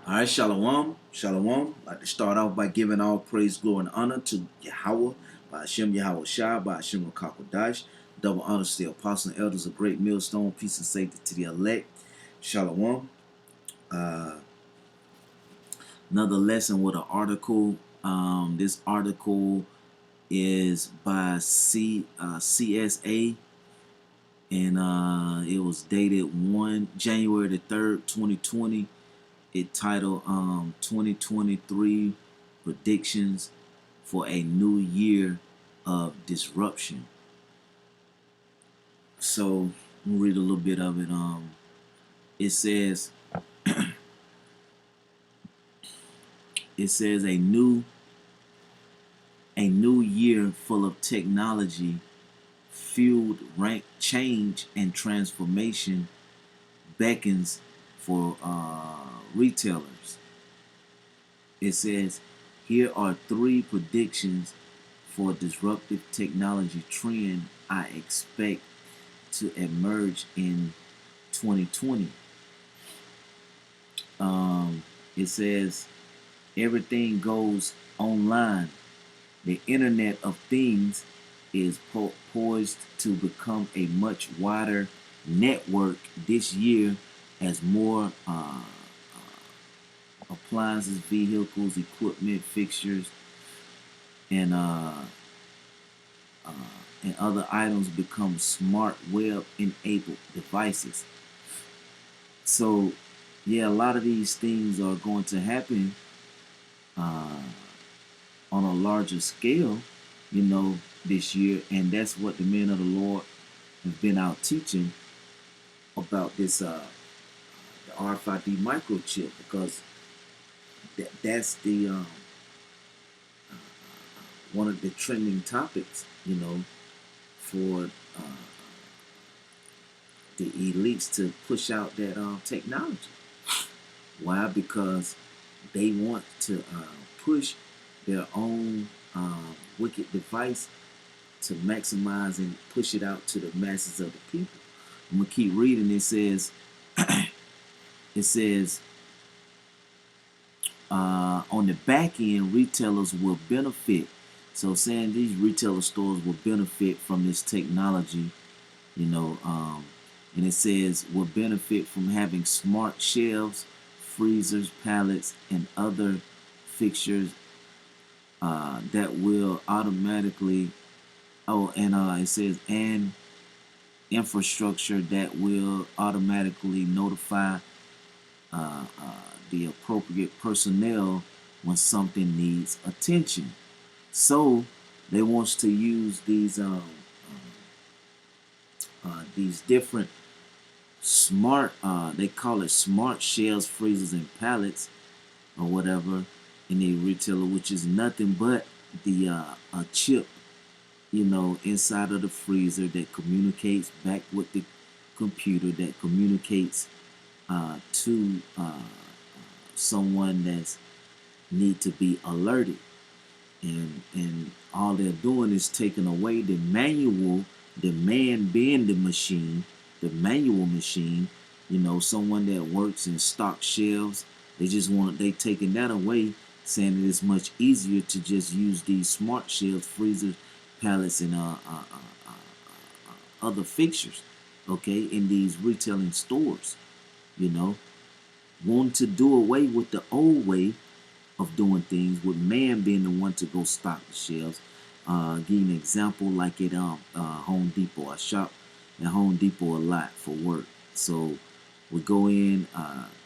All right, Shalom, Shalom. I'd like to start off by giving all praise, glory, and honor to Yahweh, by Hashem Yahweh Shai, by Hashem Rakakwadash. Double honor to the apostles and elders of Great Millstone. Peace and safety to the elect. Shalom. Uh, Another lesson with an article. This article is by CSA, and it was dated January the 3rd, 2020. It titled 2023 Predictions for a New Year of Disruption. So we'll read a little bit of it. It says a new year full of technology fueled rank change and transformation beckons for retailers. It says, here are three predictions for disruptive technology trend I expect to emerge in 2020. It says, everything goes online. The Internet of Things is poised to become a much wider network this year as more appliances, vehicles, equipment, fixtures, and other items become smart web-enabled devices. So, yeah, a lot of these things are going to happen on a larger scale, this year, and that's what the men of the Lord have been out teaching about this the RFID microchip, because that's the one of the trending topics, for the elites to push out that technology. Why? Because they want to push their own wicked device to maximize and push it out to the masses of the people. I'm gonna keep reading. It says, on the back end, retailers will benefit. So saying these retailer stores will benefit from this technology, and it says will benefit from having smart shelves, freezers, pallets, and other fixtures that will automatically. It says and infrastructure that will automatically notify the appropriate personnel when something needs attention. So they wants to use these different smart, they call it smart shelves, freezers, and pallets, or whatever, in a retailer, which is nothing but the a chip, inside of the freezer that communicates back with the computer, that communicates to someone that's need to be alerted, and all they're doing is taking away the manual, the man being the machine, the manual machine, someone that works in stock shelves. They taking that away, saying that it's much easier to just use these smart shelves, freezers, pallets, and other fixtures, okay, in these retailing stores, wanting to do away with the old way of doing things, with man being the one to go stock the shelves. Give you an example, like at Home Depot. I shop at Home Depot a lot for work. So we go in,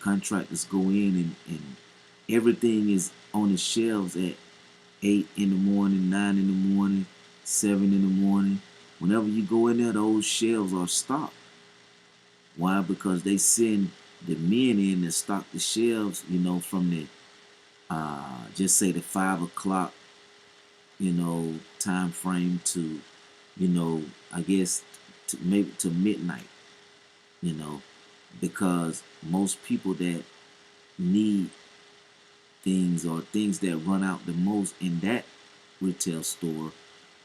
contractors go in, and everything is on the shelves at 8 in the morning, 9 in the morning, 7 in the morning. Whenever you go in there, those shelves are stocked. Why? Because they send the men in to stock the shelves, from the just say the 5 o'clock, time frame to, I guess maybe to midnight, because most people that need things, or things that run out the most in that retail store,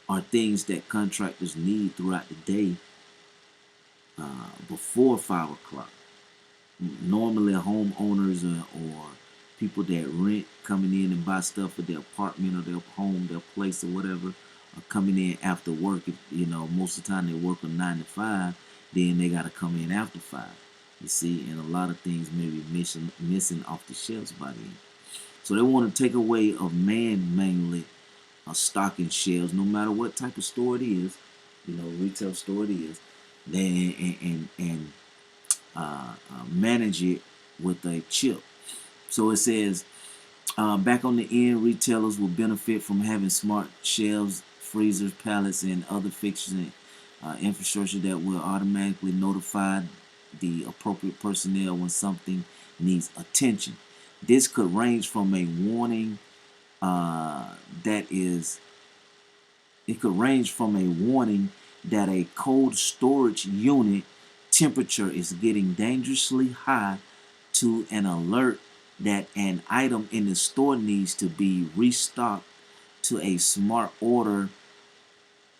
are things that contractors need throughout the day before 5 o'clock. Normally, homeowners or people that rent coming in and buy stuff for their apartment or their home, their place or whatever, are coming in after work. If, most of the time they work a 9 to 5, then they got to come in after 5. You see, and a lot of things may be missing off the shelves by then. So they want to take away of man mainly stocking shelves, no matter what type of store it is, retail store it is, then and manage it with a chip. So it says, back on the end, retailers will benefit from having smart shelves, freezers, pallets, and other fixtures and infrastructure that will automatically notify the appropriate personnel when something needs attention. This could range from a warning it could range from a warning that a cold storage unit temperature is getting dangerously high to an alert that an item in the store needs to be restocked to a smart order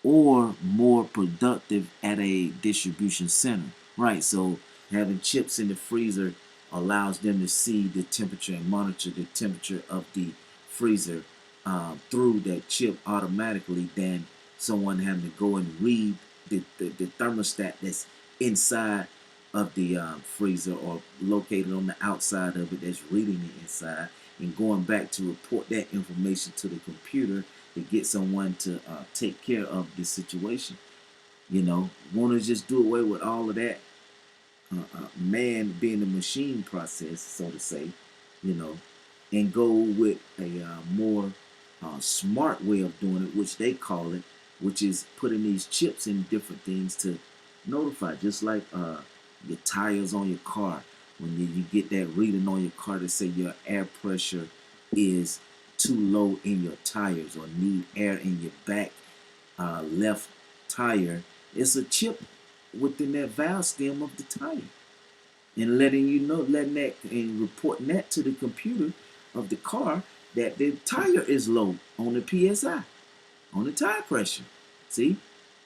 or more productive at a distribution center. Right, so having chips in the freezer allows them to see the temperature and monitor the temperature of the freezer through that chip automatically than someone having to go and read the thermostat that's inside of the freezer or located on the outside of it that's reading it inside and going back to report that information to the computer to get someone to take care of this situation. Want to just do away with all of that man being the machine process, so to say, and go with a more smart way of doing it, which they call it, which is putting these chips in different things to notify, just like your tires on your car. When you get that reading on your car to say your air pressure is too low in your tires or need air in your back left tire, it's a chip within that valve stem of the tire, and letting that and reporting that to the computer of the car that the tire is low on the PSI, on the tire pressure. See,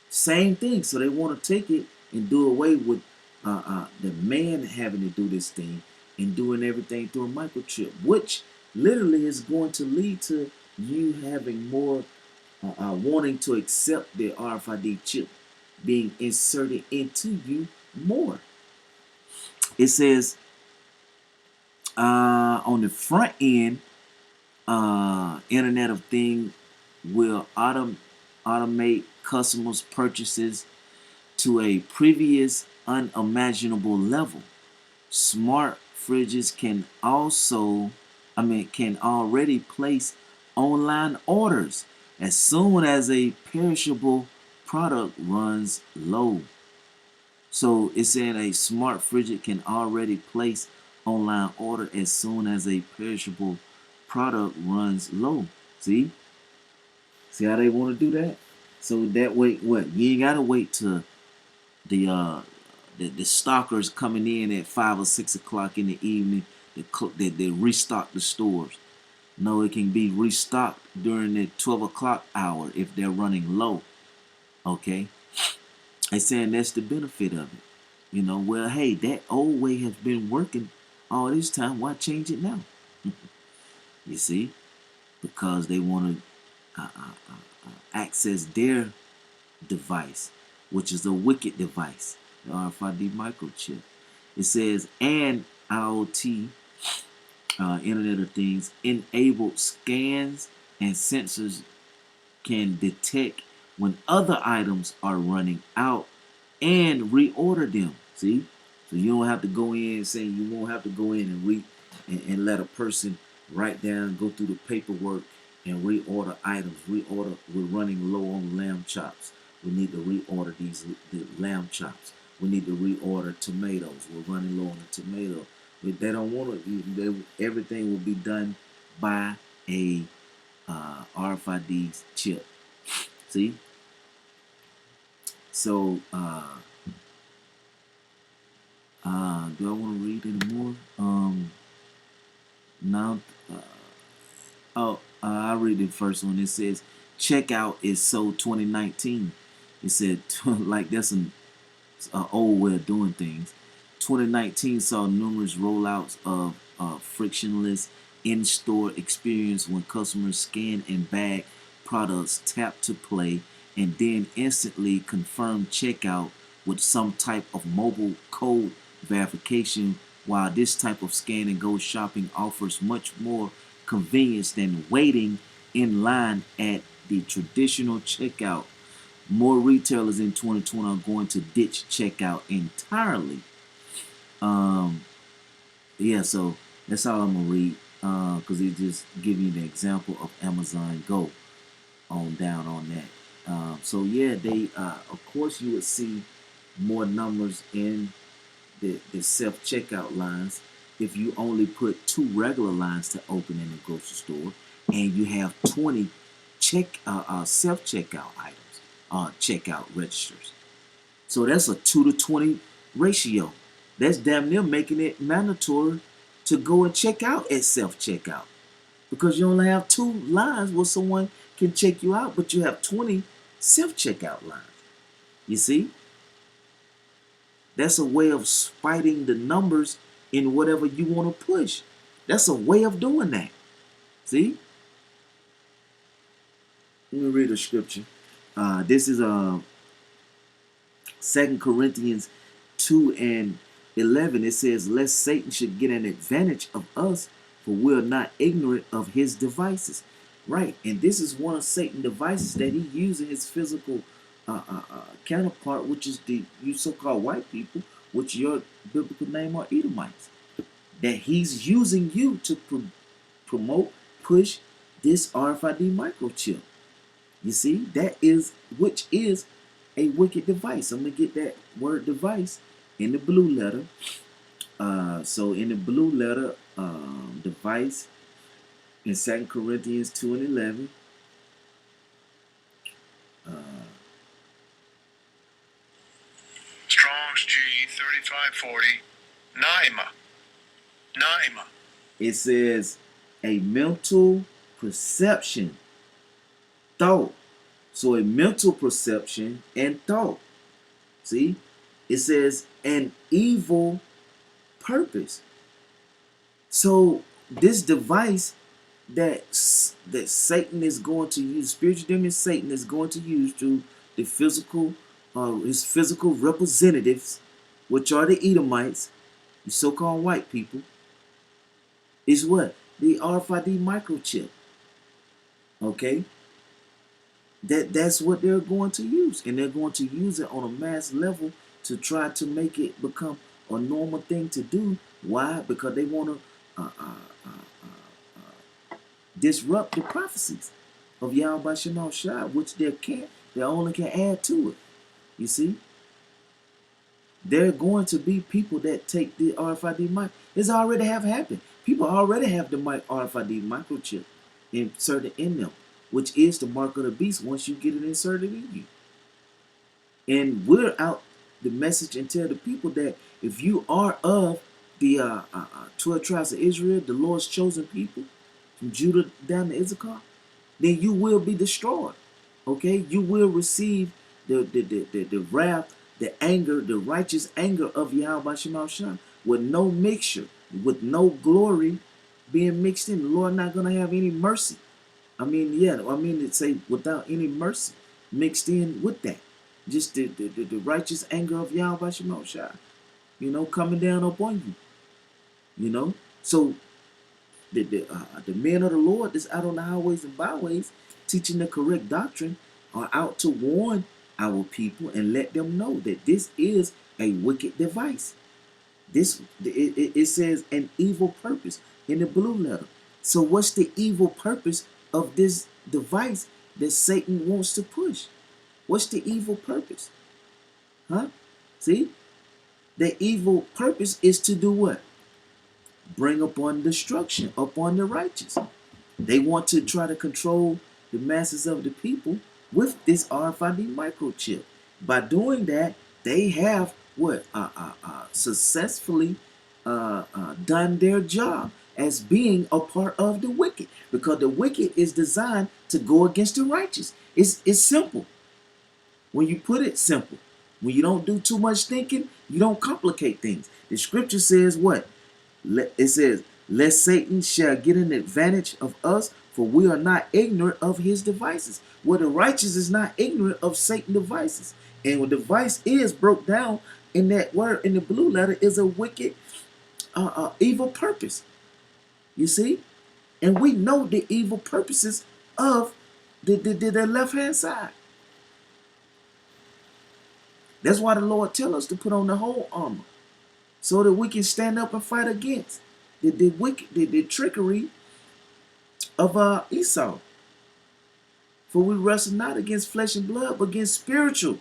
same thing. So they want to take it and do away with the man having to do this thing and doing everything through a microchip, which literally is going to lead to you having more wanting to accept the RFID chip being inserted into you more. It says on the front end, Internet of Things will automate customers' purchases to a previous unimaginable level. Smart fridges can already place online orders as soon as a perishable product runs low. So it's saying a smart fridge can already place online order as soon as a perishable product runs low. See how they want to do that? So that way, what you ain't gotta wait to the stockers coming in at 5 or 6 o'clock in the evening they restock the stores. No, it can be restocked during the 12 o'clock hour if they're running low. Okay, I'm saying that's the benefit of it. Well, hey, that old way has been working all this time. Why change it now? You see, because they want to access their device, which is a wicked device, the RFID microchip. It says, and IoT, Internet of Things, enabled scans and sensors can detect when other items are running out and reorder them. See? So you don't have to go in saying you won't have to go in and let a person write down, go through the paperwork and reorder items. We're running low on lamb chops. We need to reorder the lamb chops. We need to reorder tomatoes. We're running low on the tomato. If they don't want to, everything will be done by a RFID chip. See? So, do I want to read any more? Now, I'll read the first one. It says, checkout is so 2019. It said, like that's an old way of doing things. 2019 saw numerous rollouts of frictionless in-store experience when customers scan and bag products, tap to play, and then instantly confirm checkout with some type of mobile code verification. While this type of scan and go shopping offers much more convenience than waiting in line at the traditional checkout, more retailers in 2020 are going to ditch checkout entirely. Um, yeah, so that's all I'm gonna read because it just give you the example of Amazon Go on down on that. So yeah, they of course you would see more numbers in the self checkout lines if you only put two regular lines to open in the grocery store and you have 20 self checkout items, checkout registers. So that's a 2 to 20 ratio. That's damn near making it mandatory to go and check out at self checkout because you only have two lines where someone can check you out, but you have 20 self checkout lines. You see, that's a way of spiting the numbers in whatever you want to push. That's a way of doing that. See, let me read a scripture. This is 2 Corinthians 2:11. It says, lest Satan should get an advantage of us, for we are not ignorant of his devices. Right, and this is one of Satan's devices that he uses his physical counterpart, which is the you so-called white people, which your biblical name are Edomites. That he's using you to promote, push this RFID microchip. You see, that is which is a wicked device. I'm gonna get that word device in the blue letter. So in the blue letter, device in 2 Corinthians 2:11. Strong's G 3540. Naima. It says a mental perception, thought. So a mental perception and thought. See, it says an evil purpose. So this device that Satan is going to use, spiritual demon Satan is going to use through the physical, his physical representatives, which are the Edomites, the so-called white people, is what? The RFID microchip. Okay? That's what they're going to use. And they're going to use it on a mass level to try to make it become a normal thing to do. Why? Because they want to disrupt the prophecies of Yahweh Shem Shai, which they only can add to it. You see? There are going to be people that take the RFID mic. It's already have happened. People already have the RFID microchip inserted in them, which is the mark of the beast once you get it inserted in you. And we're out the message and tell the people that if you are of the 12 tribes of Israel, the Lord's chosen people, from Judah down to Issachar, then you will be destroyed. Okay? You will receive the wrath, the anger, the righteous anger of Yahweh Shem Shai with no mixture, with no glory being mixed in. The Lord not going to have any mercy. It say without any mercy mixed in with that. Just the righteous anger of Yahweh Shem Shai, coming down upon you. So the men of the Lord that's out on the highways and byways teaching the correct doctrine are out to warn our people and let them know that this is a wicked device. It says an evil purpose in the blue letter. So what's the evil purpose of this device that Satan wants to push? What's the evil purpose? Huh? See? The evil purpose is to do what? Bring upon destruction upon the righteous. They want to try to control the masses of the people with this RFID microchip. By doing that, they have what? Successfully done their job as being a part of the wicked, because the wicked is designed to go against the righteous. It's simple. When you put it simple, when you don't do too much thinking, you don't complicate things. The scripture says what? It says, lest Satan shall get an advantage of us, for we are not ignorant of his devices. Well, the righteous is not ignorant of Satan's devices. And what device is broke down in that word in the blue letter is a wicked, evil purpose. You see? And we know the evil purposes of the left hand side. That's why the Lord tells us to put on the whole armor, so that we can stand up and fight against the trickery of Esau. For we wrestle not against flesh and blood, but against spiritual.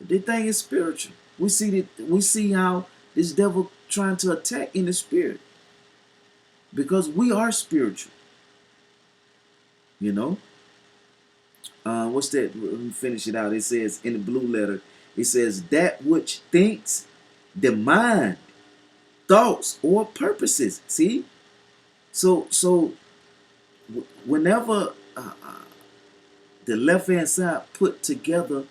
The thing is spiritual. We see how this devil trying to attack in the spirit, because we are spiritual. You know. What's that? Let me finish it out. It says in the blue letter, it says that which thinks, the mind, thoughts, or purposes. See? So whenever the left hand side put together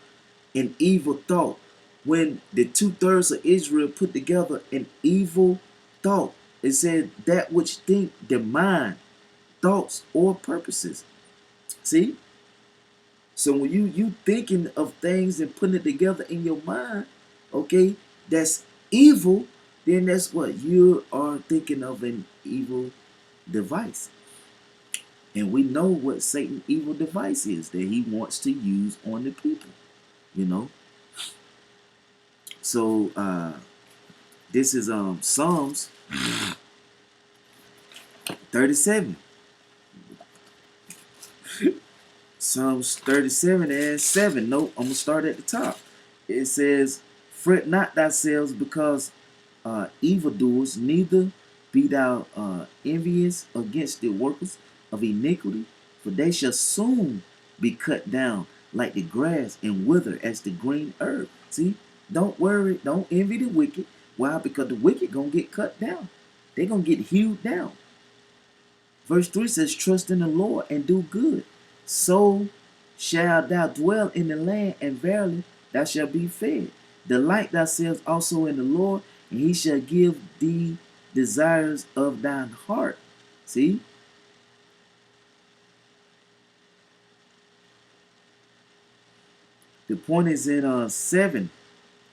an evil thought, when the 2/3 of Israel put together an evil thought, it said that which think, the mind, thoughts, or purposes. See? So when you thinking of things and putting it together in your mind, okay, that's evil, then that's what you are thinking of, an evil device. And we know what Satan's evil device is that he wants to use on the people, you know. So this is Psalms 37. Psalms 37 and 7. Nope, I'm going to start at the top. It says, fret not thyself because evildoers, neither be thou envious against the workers of iniquity, for they shall soon be cut down like the grass and wither as the green herb. See, don't worry, don't envy the wicked. Why? Because the wicked going to get cut down. They're going to get hewed down. Verse 3 says, trust in the Lord and do good, so shalt thou dwell in the land, and verily thou shalt be fed. Delight thyself also in the Lord, and he shall give thee desires of thine heart. See? The point is in 7,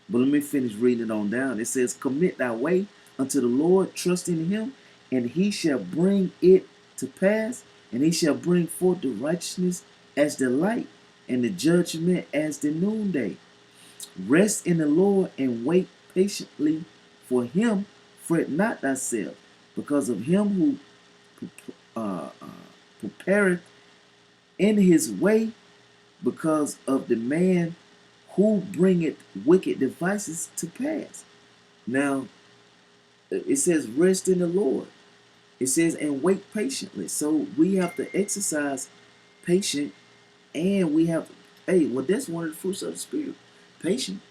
but let me finish reading it on down. It says, commit thy way unto the Lord, trust in him, and he shall bring it to pass, and he shall bring forth the righteousness as the light, and the judgment as the noonday. Rest in the Lord and wait patiently for him. Fret not thyself because of him who prepareth in his way, because of the man who bringeth wicked devices to pass. Now, it says rest in the Lord. It says and wait patiently. So we have to exercise patience, and we have that's one of the fruits of the spirit, patience.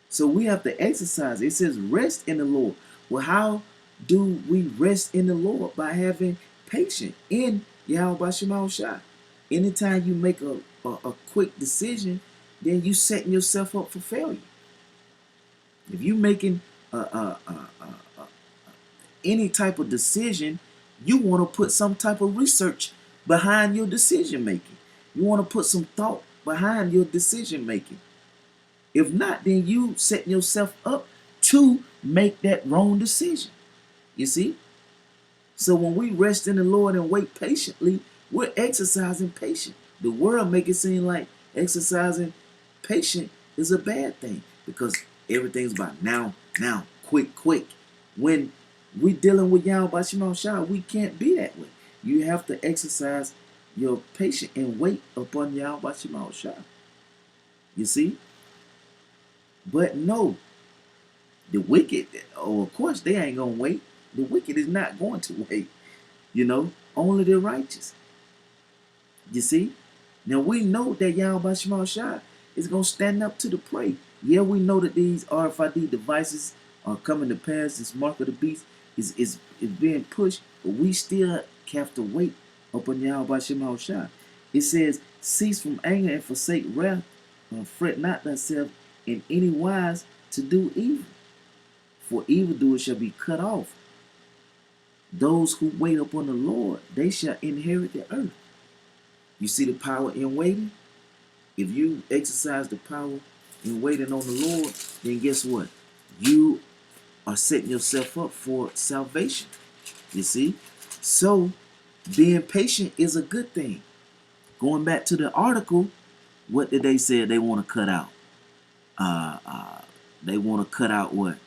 So we have to exercise. It says rest in the Lord. Well, how do we rest in the Lord? By having patience in Yahweh Shema Shai. Anytime you make a quick decision, then you setting yourself up for failure. If you making any type of decision, you want to put some type of research behind your decision making. You want to put some thought behind your decision making. If not, then you setting yourself up to make that wrong decision. You see? So when we rest in the Lord and wait patiently, we're exercising patience. The world make it seem like exercising patience is a bad thing, because everything's about now, quick. When we dealing with Yahweh Shema Shai, we can't be that way. You have to exercise your patience and wait upon Yahweh Shema Shai. You see? But no, the wicked, of course, they ain't going to wait. The wicked is not going to wait. Only the righteous. You see? Now we know that Yahweh Shema Shai is going to stand up to the prey. Yeah, we know that these RFID devices are coming to pass. This mark of the beast is being pushed, but we still have to wait upon Yahweh Shema Shai. It says, cease from anger and forsake wrath, and fret not thyself in any wise to do evil, for evildoers shall be cut off. Those who wait upon the Lord, they shall inherit the earth. You see the power in waiting? If you exercise the power in waiting on the Lord, then guess what? You are setting yourself up for salvation. You see? So, being patient is a good thing. Going back to the article, what did they say they want to cut out? Uh, uh, they want to cut out what?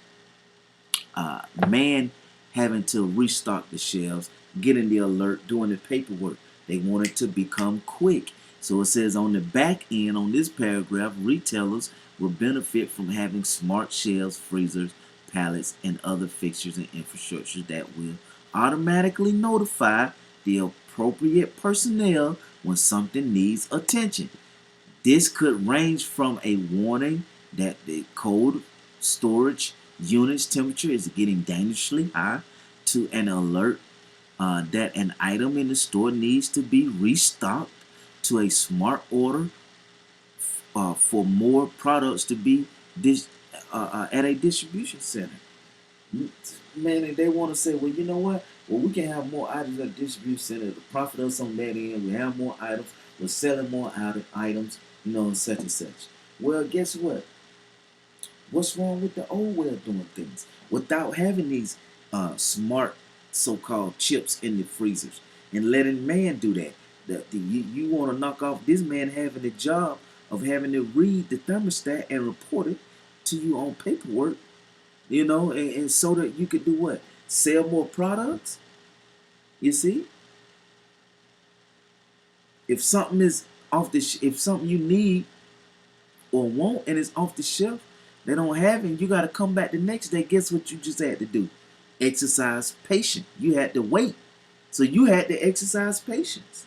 Man having to restock the shelves, getting the alert, doing the paperwork. They want it to become quick. So it says on the back end, on this paragraph, retailers will benefit from having smart shelves, freezers, pallets, and other fixtures and infrastructure that will automatically notify the appropriate personnel when something needs attention. This could range from a warning that the cold storage unit's temperature is getting dangerously high to an alert that an item in the store needs to be restocked to a smart order for more products to be at a distribution center. Man, and they want to say, well, you know what? Well, we can have more items at the distribution center to profit us on that end. We have more items. We're selling more items, and such and such. Well, guess what? What's wrong with the old way of doing things? Without having these smart so-called chips in the freezers and letting man do that. You want to knock off this man having the job of having to read the thermostat and report it to you on paperwork, and so that you could do what? Sell more products? You see? If something is if something you need or want and it's off the shelf, they don't have it, and you got to come back the next day. Guess what you just had to do? Exercise patience. You had to wait. So you had to exercise patience.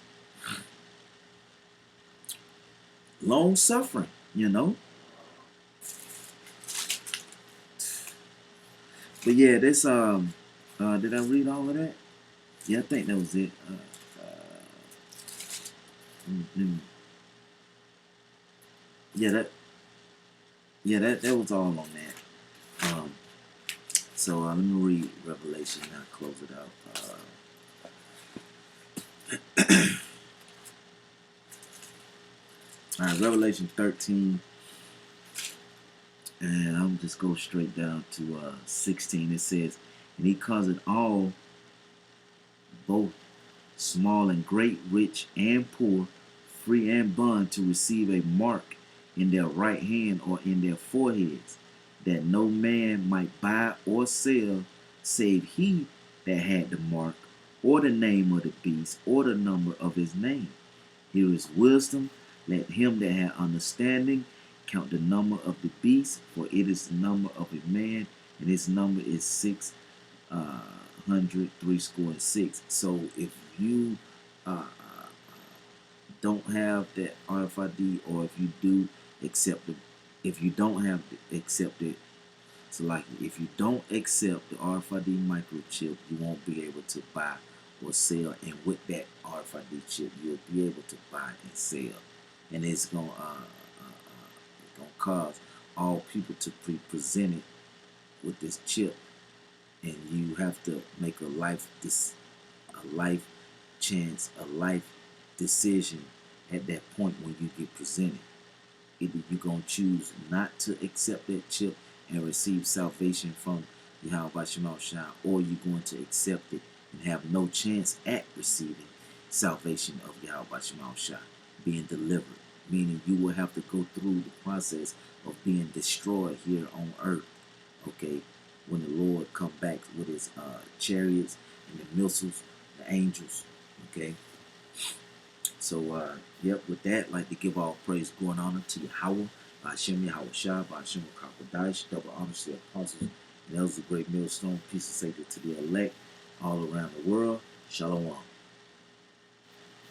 Long suffering. But yeah, this did I read all of that? Yeah, I think that was it. Yeah, that was all on that. So let me read Revelation and I'll close it out. All right, Revelation 13, and I'm just go straight down to 16. It says, and he caused all, both small and great, rich and poor, free and bond, to receive a mark in their right hand or in their foreheads, that no man might buy or sell save he that had the mark, or the name of the beast, or the number of his name. Here is wisdom. Let him that hath understanding count the number of the beast, for it is the number of a man, and his number is 666. So if you don't have that RFID, or if you do accept it, if you don't have to accept it, so like if you don't accept the RFID microchip, you won't be able to buy or sell. And with that RFID chip, you'll be able to buy and sell. And it's gonna cause all people to be presented with this chip, and you have to make a life decision at that point when you get presented. Either you're gonna choose not to accept that chip and receive salvation from Yahweh Shema Shah, or you're going to accept it and have no chance at receiving salvation of Yahweh Shema Shah, being delivered, meaning you will have to go through the process of being destroyed here on earth, okay, when the Lord come back with his chariots and the missiles, the angels, okay. So, with that, I'd like to give all praise, glory, and honor to Yahweh, by Hashem Yahweh Shah, by Hashem Kakadash, double honor to the apostles, and that was a great millstone. Peace and safety to the elect all around the world. Shalom.